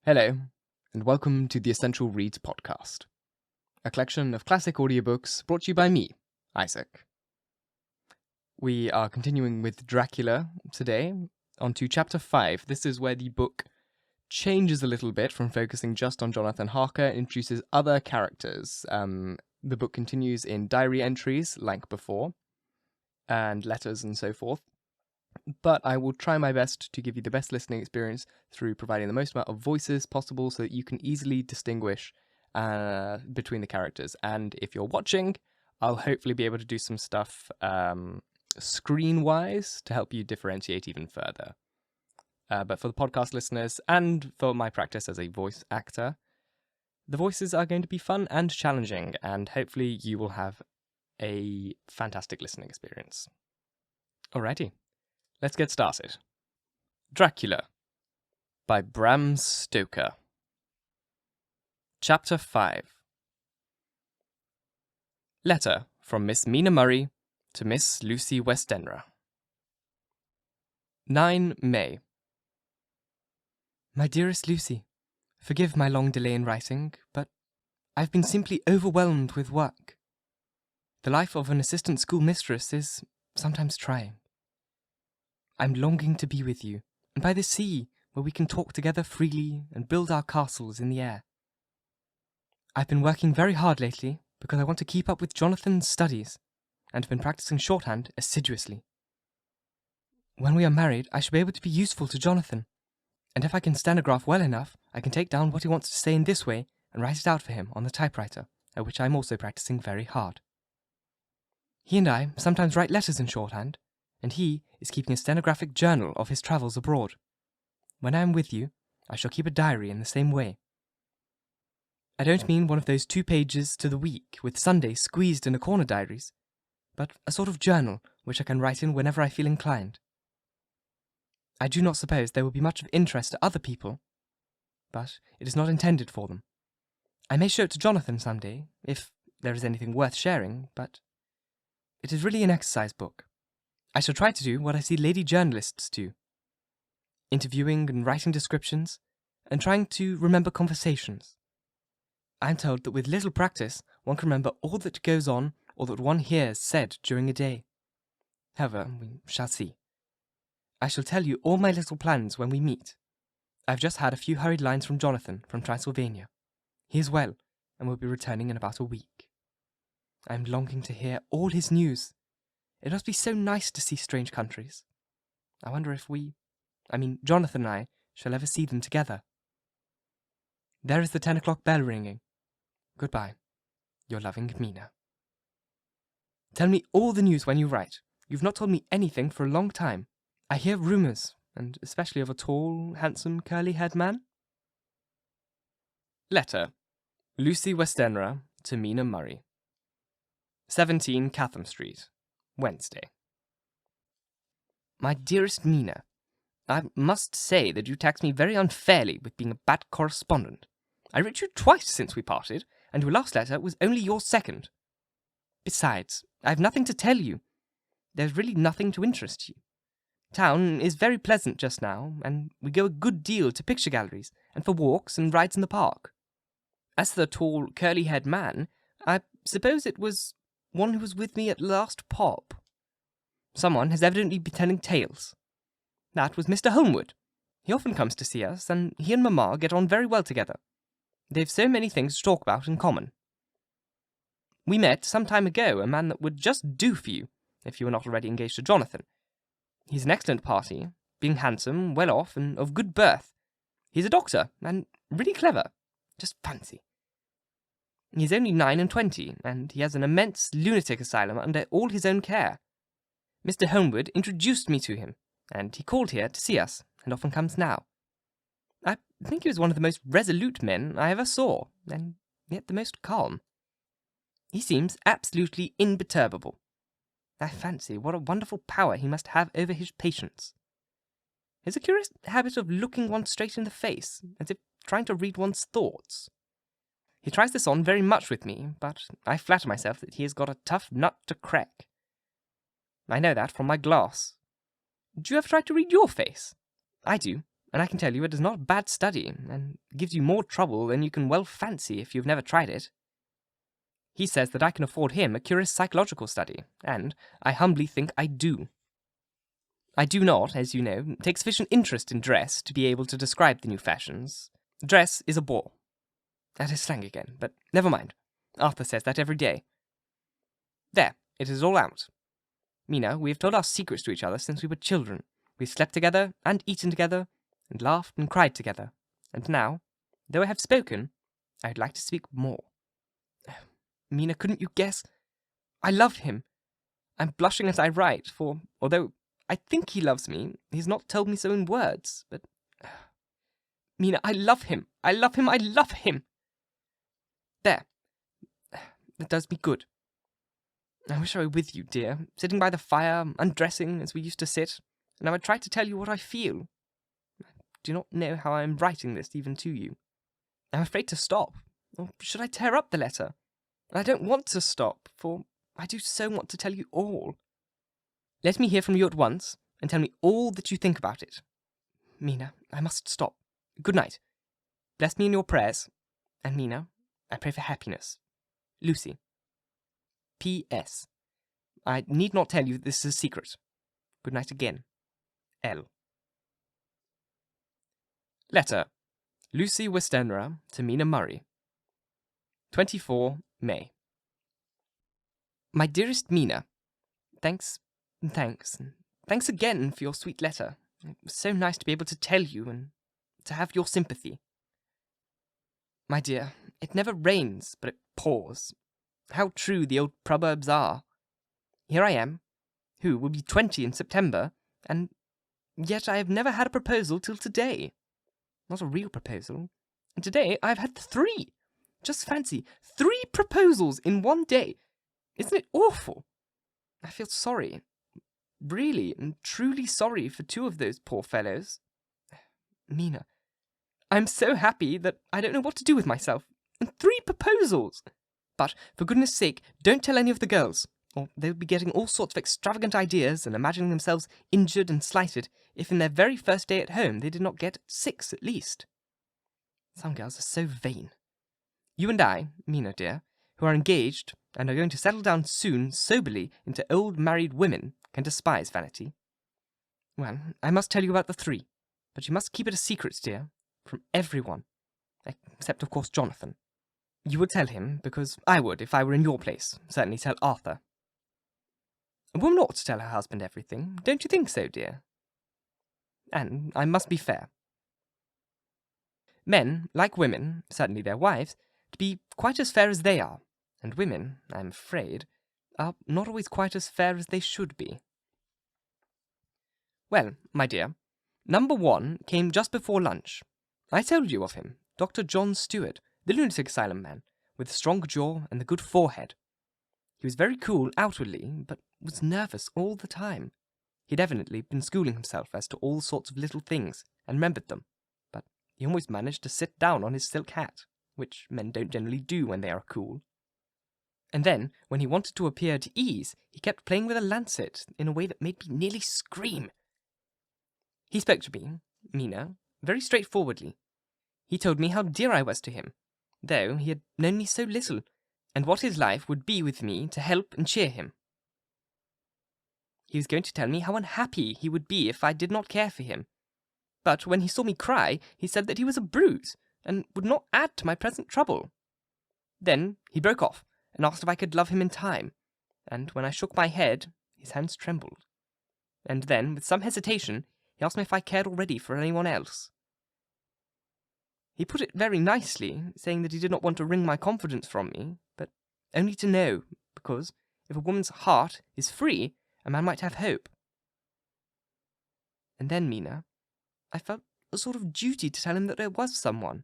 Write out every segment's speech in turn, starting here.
Hello, and welcome to the Essential Reads podcast, a collection of classic audiobooks brought to you by me, Isaac. We are continuing with Dracula today, on to Chapter 5. This is where the book changes a little bit from focusing just on Johnathan Harker and introduces other characters. The book continues in diary entries, like before, and letters and so forth. But I will try my best to give you the best listening experience through providing the most amount of voices possible so that you can easily distinguish between the characters. And if you're watching, I'll hopefully be able to do some stuff screen-wise to help you differentiate even further. But for the podcast listeners and for my practice as a voice actor, the voices are going to be fun and challenging, and hopefully you will have a fantastic listening experience. Alrighty. Let's get started. Dracula by Bram Stoker. Chapter 5. Letter from Miss Mina Murray to Miss Lucy Westenra. 9 May. My dearest Lucy, forgive my long delay in writing, but I've been simply overwhelmed with work. The life of an assistant schoolmistress is sometimes trying. I'm longing to be with you, and by the sea, where we can talk together freely and build our castles in the air. I've been working very hard lately, because I want to keep up with Johnathan's studies, and have been practicing shorthand assiduously. When we are married, I shall be able to be useful to Johnathan, and if I can stenograph well enough, I can take down what he wants to say in this way and write it out for him on the typewriter, at which I am also practicing very hard. He and I sometimes write letters in shorthand, and he is keeping a stenographic journal of his travels abroad. When I am with you, I shall keep a diary in the same way. I don't mean one of those 2 pages to the week with Sunday squeezed in a corner diaries, but a sort of journal which I can write in whenever I feel inclined. I do not suppose there will be much of interest to other people, but it is not intended for them. I may show it to Johnathan some day, if there is anything worth sharing, but it is really an exercise book. I shall try to do what I see lady journalists do, interviewing and writing descriptions, and trying to remember conversations. I am told that with little practice, one can remember all that goes on or that one hears said during a day. However, we shall see. I shall tell you all my little plans when we meet. I have just had a few hurried lines from Johnathan from Transylvania. He is well, and will be returning in about a week. I am longing to hear all his news. It must be so nice to see strange countries. I wonder if Johnathan and I, shall ever see them together. There is the 10 o'clock bell ringing. Goodbye. Your loving Mina. Tell me all the news when you write. You've not told me anything for a long time. I hear rumours, and especially of a tall, handsome, curly-haired man. Letter. Lucy Westenra to Mina Murray. 17 Catham Street. Wednesday. My dearest Mina, I must say that you tax me very unfairly with being a bad correspondent. I wrote you twice since we parted, and your last letter was only your second. Besides, I have nothing to tell you. There's really nothing to interest you. Town is very pleasant just now, and we go a good deal to picture galleries, and for walks and rides in the park. As for the tall, curly-haired man, I suppose it was one who was with me at last pop. Someone has evidently been telling tales. That was Mr. Holmwood. He often comes to see us, and he and Mamma get on very well together. They've so many things to talk about in common. We met some time ago a man that would just do for you, if you were not already engaged to Johnathan. He's an excellent party, being handsome, well off, and of good birth. He's a doctor, and really clever. Just fancy. He's only 29, and he has an immense lunatic asylum under all his own care. Mr. Holmwood introduced me to him, and he called here to see us, and often comes now. I think he was one of the most resolute men I ever saw, and yet the most calm. He seems absolutely imperturbable. I fancy what a wonderful power he must have over his patients. He has a curious habit of looking one straight in the face, as if trying to read one's thoughts. He tries this on very much with me, but I flatter myself that he has got a tough nut to crack. I know that from my glass. Do you ever try to read your face? I do. and I can tell you it is not a bad study, and gives you more trouble than you can well fancy if you've never tried it. He says that I can afford him a curious psychological study, and I humbly think I do. I do not, as you know, take sufficient interest in dress to be able to describe the new fashions. Dress is a bore. That is slang again, but never mind. Arthur says that every day. There, it is all out. Mina, we have told our secrets to each other since we were children. We've slept together, and eaten together, and laughed and cried together. And now, though I have spoken, I would like to speak more. Mina, couldn't you guess? I love him. I'm blushing as I write, for, although I think he loves me, he's not told me so in words, but... Mina, I love him. I love him. I love him. There. That does me good. I wish I were with you, dear, sitting by the fire, undressing as we used to sit, and I would try to tell you what I feel. I do not know how I am writing this even to you. I'm afraid to stop, or should I tear up the letter? I don't want to stop, for I do so want to tell you all. Let me hear from you at once, and tell me all that you think about it. Mina, I must stop. Good night. Bless me in your prayers, and Mina, I pray for happiness. Lucy. P.S. I need not tell you that this is a secret. Good night again. L. Letter. Lucy Westenra to Mina Murray. 24 May. My dearest Mina, thanks again for your sweet letter. It was so nice to be able to tell you and to have your sympathy. My dear, it never rains, but it pours. How true the old proverbs are. Here I am, who will be 20 in September, and yet I have never had a proposal till today. Not a real proposal. And today I have had 3. Just fancy, 3 proposals in one day. Isn't it awful? I feel sorry. Really and truly sorry for 2 of those poor fellows. Mina, I'm so happy that I don't know what to do with myself. And 3 proposals! But, for goodness sake, don't tell any of the girls, or they'll be getting all sorts of extravagant ideas and imagining themselves injured and slighted if in their very first day at home they did not get 6 at least. Some girls are so vain. You and I, Mina dear, who are engaged and are going to settle down soon soberly into old married women, can despise vanity. Well, I must tell you about the 3, but you must keep it a secret, dear, from everyone, except of course Johnathan. You would tell him, because I would if I were in your place, certainly tell Arthur. A woman ought to tell her husband everything, don't you think so, dear? And I must be fair. Men, like women, certainly their wives, to be quite as fair as they are, and women, I am afraid, are not always quite as fair as they should be. Well, my dear, number 1 came just before lunch. I told you of him, Dr. John Seward, the lunatic asylum man, with the strong jaw and the good forehead. He was very cool outwardly, but was nervous all the time. He'd evidently been schooling himself as to all sorts of little things, and remembered them, but he almost managed to sit down on his silk hat, which men don't generally do when they are cool. And then, when he wanted to appear at ease, he kept playing with a lancet in a way that made me nearly scream. He spoke to me, Mina, very straightforwardly. He told me how dear I was to him, though he had known me so little, and what his life would be with me to help and cheer him. He was going to tell me how unhappy he would be if I did not care for him. But when he saw me cry, he said that he was a bruise, and would not add to my present trouble. Then he broke off, and asked if I could love him in time, and when I shook my head, his hands trembled. And then, with some hesitation, he asked me if I cared already for anyone else. He put it very nicely, saying that he did not want to wring my confidence from me, but only to know, because if a woman's heart is free, a man might have hope. And then, Mina, I felt a sort of duty to tell him that there was someone.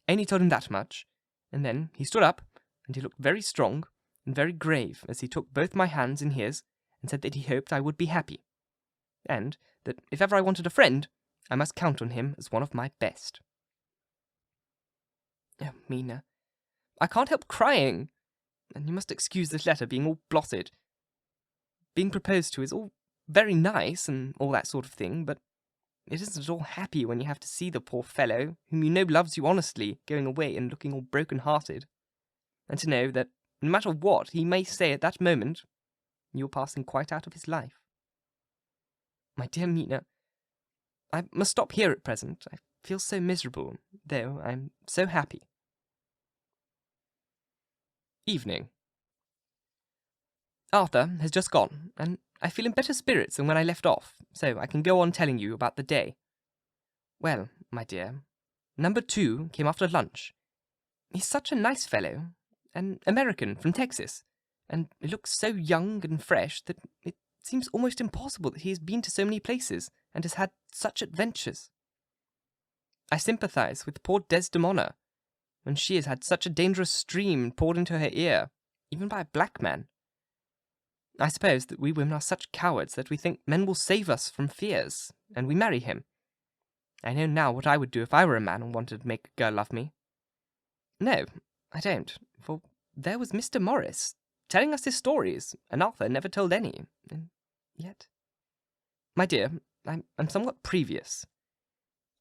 I only told him that much, and then he stood up, and he looked very strong and very grave as he took both my hands in his and said that he hoped I would be happy, and that if ever I wanted a friend, I must count on him as one of my best. Oh, Mina, I can't help crying, and you must excuse this letter being all blotted. Being proposed to is all very nice and all that sort of thing, but it isn't at all happy when you have to see the poor fellow, whom you know loves you honestly, going away and looking all broken-hearted. And to know that, no matter what he may say at that moment, you are passing quite out of his life. My dear Mina, I must stop here at present. I feel so miserable, though I'm so happy. Evening. Arthur has just gone, and I feel in better spirits than when I left off, so I can go on telling you about the day. Well, my dear, number 2 came after lunch. He's such a nice fellow, an American from Texas, and he looks so young and fresh that it seems almost impossible that he has been to so many places and has had such adventures. I sympathize with poor Desdemona, when she has had such a dangerous stream poured into her ear, even by a black man. I suppose that we women are such cowards that we think men will save us from fears, and we marry him. I know now what I would do if I were a man and wanted to make a girl love me. No, I don't, for there was Mr. Morris, telling us his stories, and Arthur never told any, and yet... My dear, I'm somewhat previous.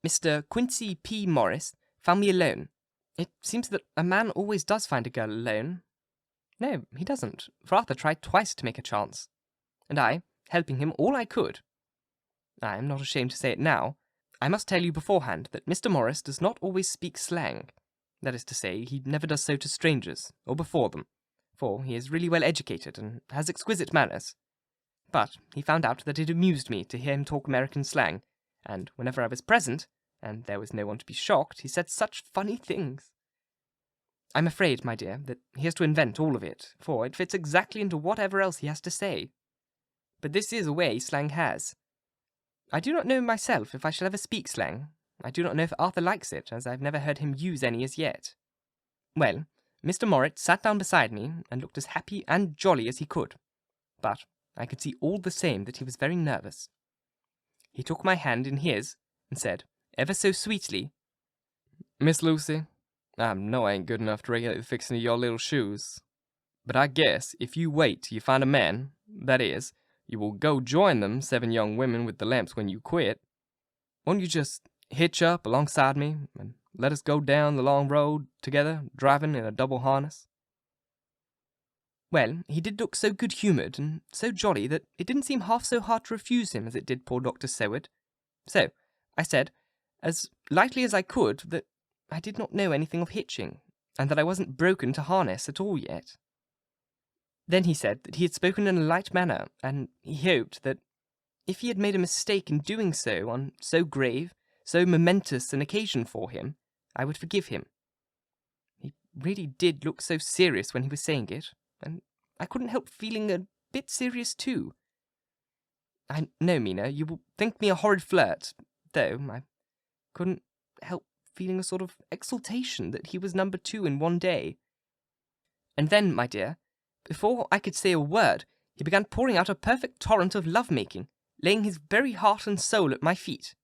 Mr. Quincy P. Morris found me alone. It seems that a man always does find a girl alone. No, he doesn't, for Arthur tried twice to make a chance, and I, helping him all I could. I am not ashamed to say it now. I must tell you beforehand that Mr. Morris does not always speak slang. That is to say, he never does so to strangers, or before them, for he is really well educated and has exquisite manners. But he found out that it amused me to hear him talk American slang, and whenever I was present, and there was no one to be shocked, he said such funny things. I'm afraid, my dear, that he has to invent all of it, for it fits exactly into whatever else he has to say. But this is a way slang has. I do not know myself if I shall ever speak slang. I do not know if Arthur likes it, as I've never heard him use any as yet. Well, Mr. Moritz sat down beside me and looked as happy and jolly as he could, but I could see all the same that he was very nervous. He took my hand in his and said, ever so sweetly, "Miss Lucy, I know I ain't good enough to regulate the fixing of your little shoes, but I guess if you wait till you find a man, that is, you will go join them 7 young women with the lamps when you quit. Won't you just hitch up alongside me and let us go down the long road together, driving in a double harness?" Well, he did look so good-humoured and so jolly that it didn't seem half so hard to refuse him as it did poor Dr. Seward. So I said, as lightly as I could, that I did not know anything of hitching, and that I wasn't broken to harness at all yet. Then he said that he had spoken in a light manner, and he hoped that if he had made a mistake in doing so on so grave, so momentous an occasion for him, I would forgive him. He really did look so serious when he was saying it, and I couldn't help feeling a bit serious too. I know, Mina, you will think me a horrid flirt, though I couldn't help feeling a sort of exultation that he was number 2 in one day. And then, my dear, before I could say a word, he began pouring out a perfect torrent of love-making, laying his very heart and soul at my feet.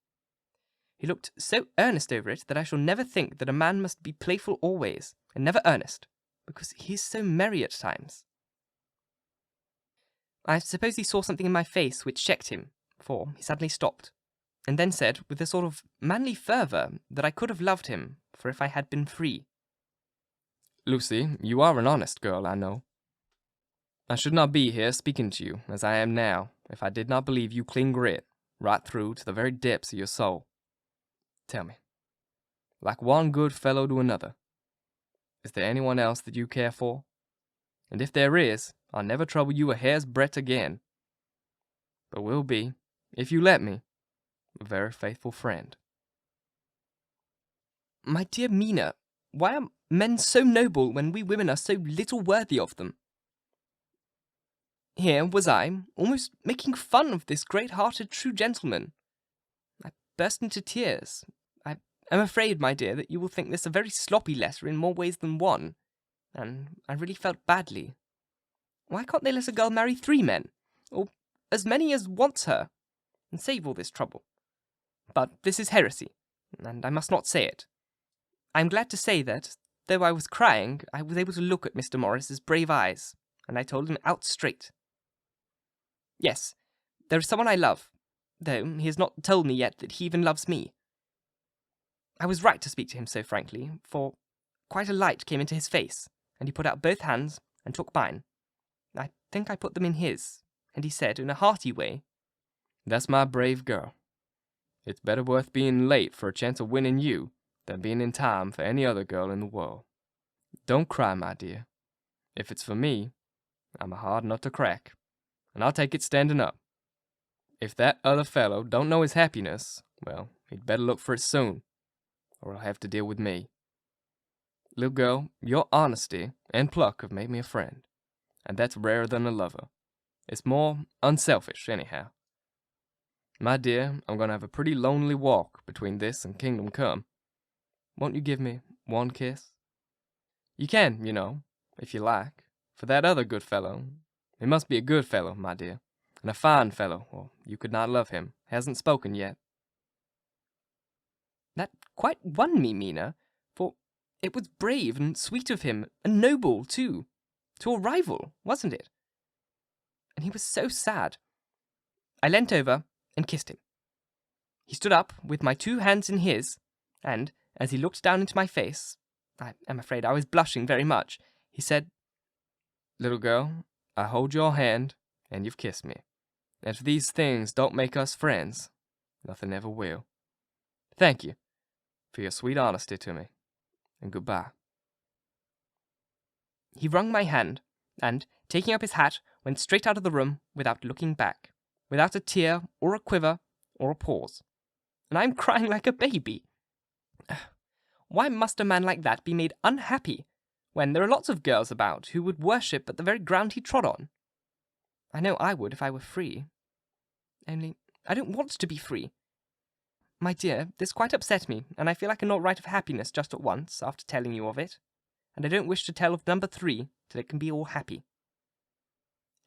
He looked so earnest over it that I shall never think that a man must be playful always, and never earnest, because he is so merry at times. I suppose he saw something in my face which checked him, for he suddenly stopped, and then said, with a sort of manly fervour, that I could have loved him, for if I had been free. "Lucy, you are an honest girl, I know. I should not be here speaking to you, as I am now, if I did not believe you cling grit, right through to the very depths of your soul. Tell me, like one good fellow to another, is there anyone else that you care for? And if there is, I'll never trouble you a hair's breadth again, but will be, if you let me, a very faithful friend." My dear Mina, why are men so noble when we women are so little worthy of them? Here was I, almost making fun of this great-hearted true gentleman. I burst into tears. I am afraid, my dear, that you will think this a very sloppy letter in more ways than one, and I really felt badly. Why can't they let a girl marry 3 men, or as many as wants her, and save all this trouble? But this is heresy, and I must not say it. I am glad to say that, though I was crying, I was able to look at Mr. Morris's brave eyes, and I told him out straight. Yes, there is someone I love, though he has not told me yet that he even loves me. I was right to speak to him so frankly, for quite a light came into his face, and he put out both hands and took mine. I think I put them in his, and he said in a hearty way, "That's my brave girl. It's better worth being late for a chance of winning you than being in time for any other girl in the world. Don't cry, my dear. If it's for me, I'm a hard nut to crack, and I'll take it standing up. If that other fellow don't know his happiness, well, he'd better look for it soon, or he'll have to deal with me. Little girl, your honesty and pluck have made me a friend, and that's rarer than a lover. It's more unselfish, anyhow. My dear, I'm going to have a pretty lonely walk between this and Kingdom Come. Won't you give me one kiss? You can, you know, if you like, for that other good fellow. He must be a good fellow, my dear, and a fine fellow, or you could not love him. Hasn't spoken yet." That quite won me, Mina, for it was brave and sweet of him, and noble, too, to a rival, wasn't it? And he was so sad. I leant over and kissed him. He stood up with my 2 hands in his, and, as he looked down into my face, I am afraid I was blushing very much, he said, "Little girl, I hold your hand, and you've kissed me. And if these things don't make us friends, nothing ever will. Thank you for your sweet honesty to me, and goodbye." He wrung my hand, and, taking up his hat, went straight out of the room without looking back, without a tear, or a quiver, or a pause. And I'm crying like a baby. Why must a man like that be made unhappy, when there are lots of girls about who would worship at the very ground he trod on? I know I would if I were free. Only, I don't want to be free. My dear, this quite upset me, and I feel I cannot write of happiness just at once, after telling you of it. And I don't wish to tell of number 3 till it can be all happy.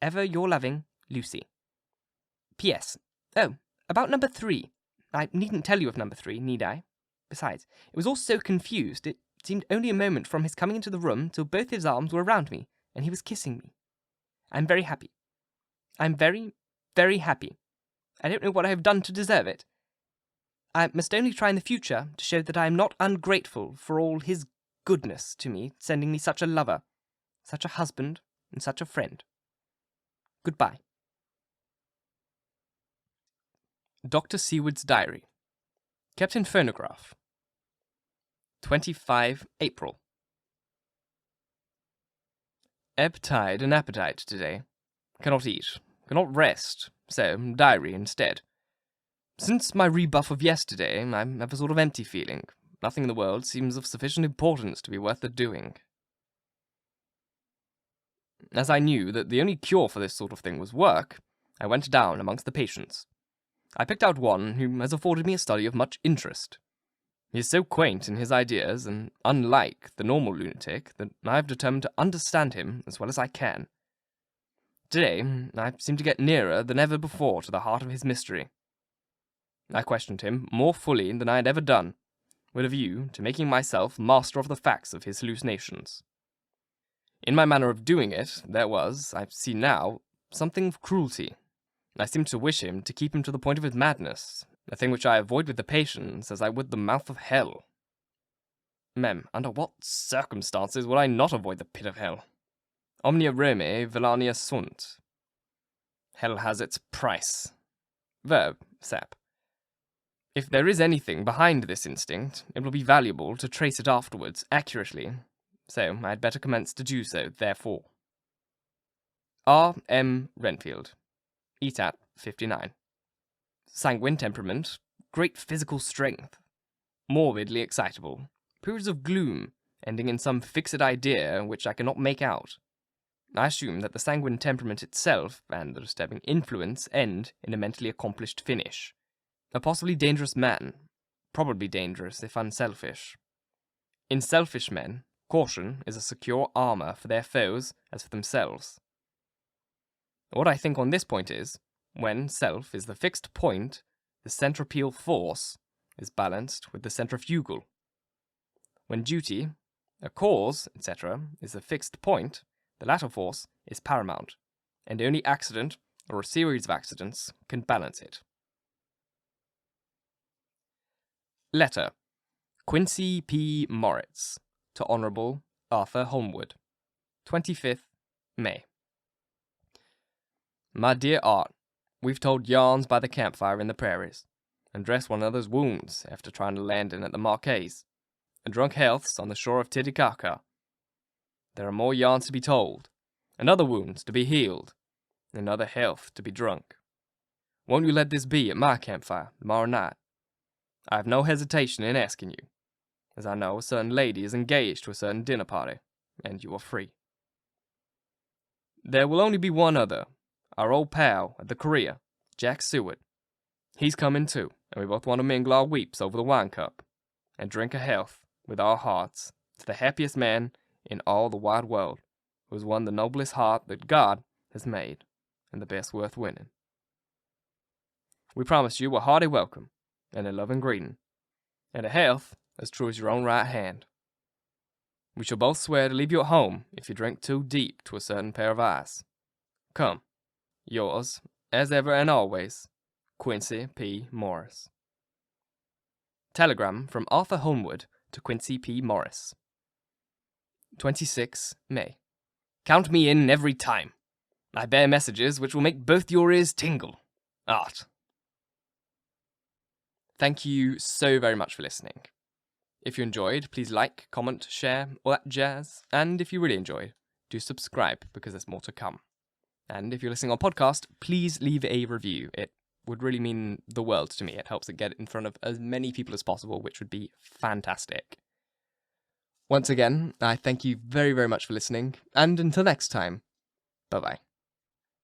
Ever your loving, Lucy. P.S. Oh, about number 3. I needn't tell you of number 3, need I? Besides, it was all so confused, it seemed only a moment from his coming into the room till both his arms were around me, and he was kissing me. I'm very happy. I'm very, very happy. I don't know what I have done to deserve it. I must only try in the future to show that I am not ungrateful for all his goodness to me, sending me such a lover, such a husband, and such a friend. Goodbye. Dr. Seward's Diary. Kept in phonograph. 25 April. Ebb tide and appetite today. Cannot eat, cannot rest, so diary instead. Since my rebuff of yesterday, I have a sort of empty feeling. Nothing in the world seems of sufficient importance to be worth the doing. As I knew that the only cure for this sort of thing was work, I went down amongst the patients. I picked out one who has afforded me a study of much interest. He is so quaint in his ideas, and unlike the normal lunatic, that I have determined to understand him as well as I can. Today, I seem to get nearer than ever before to the heart of his mystery. I questioned him more fully than I had ever done, with a view to making myself master of the facts of his hallucinations. In my manner of doing it, there was, I see now, something of cruelty. I seemed to wish him to keep him to the point of his madness, a thing which I avoid with the patients as I would the mouth of hell. Mem, under what circumstances would I not avoid the pit of hell? Omnia Rome villania sunt. Hell has its price. Verb, sap. If there is anything behind this instinct, it will be valuable to trace it afterwards accurately, so I had better commence to do so, therefore. R. M. Renfield. ETAT 59. Sanguine temperament, great physical strength. Morbidly excitable. Periods of gloom, ending in some fixed idea which I cannot make out. I assume that the sanguine temperament itself and the disturbing influence end in a mentally accomplished finish. A possibly dangerous man, probably dangerous if unselfish. In selfish men, caution is a secure armor for their foes as for themselves. What I think on this point is, when self is the fixed point, the centripetal force is balanced with the centrifugal. When duty, a cause, etc., is the fixed point, the latter force is paramount, and only accident, or a series of accidents, can balance it. Letter. Quincy P. Morris to Honourable Arthur Holmwood. 25th May. My dear Art, we've told yarns by the campfire in the prairies, and dressed one another's wounds after trying to land in at the Marquesas, and drunk healths on the shore of Titicaca. There are more yarns to be told, and other wounds to be healed, and other health to be drunk. Won't you let this be at my campfire tomorrow night? I have no hesitation in asking you, as I know a certain lady is engaged to a certain dinner party, and you are free. There will only be one other, our old pal at the Korea, Dr Seward. He's coming too, and we both want to mingle our weeps over the wine cup, and drink a health with our hearts to the happiest man in all the wide world, who has won the noblest heart that God has made, and the best worth winning. We promise you a hearty welcome, and a loving greeting, and a health as true as your own right hand. We shall both swear to leave you at home if you drink too deep to a certain pair of eyes. Come, yours, as ever and always, Quincy P. Morris. Telegram from Arthur Holmwood to Quincy P. Morris. 26 May. Count me in every time. I bear messages which will make both your ears tingle. Art. Thank you so very much for listening. If you enjoyed, please like, comment, share, all that jazz. And if you really enjoyed, do subscribe because there's more to come. And if you're listening on podcast, please leave a review. It would really mean the world to me. It helps it get in front of as many people as possible, which would be fantastic. Once again, I thank you very, very much for listening. And until next time, bye-bye.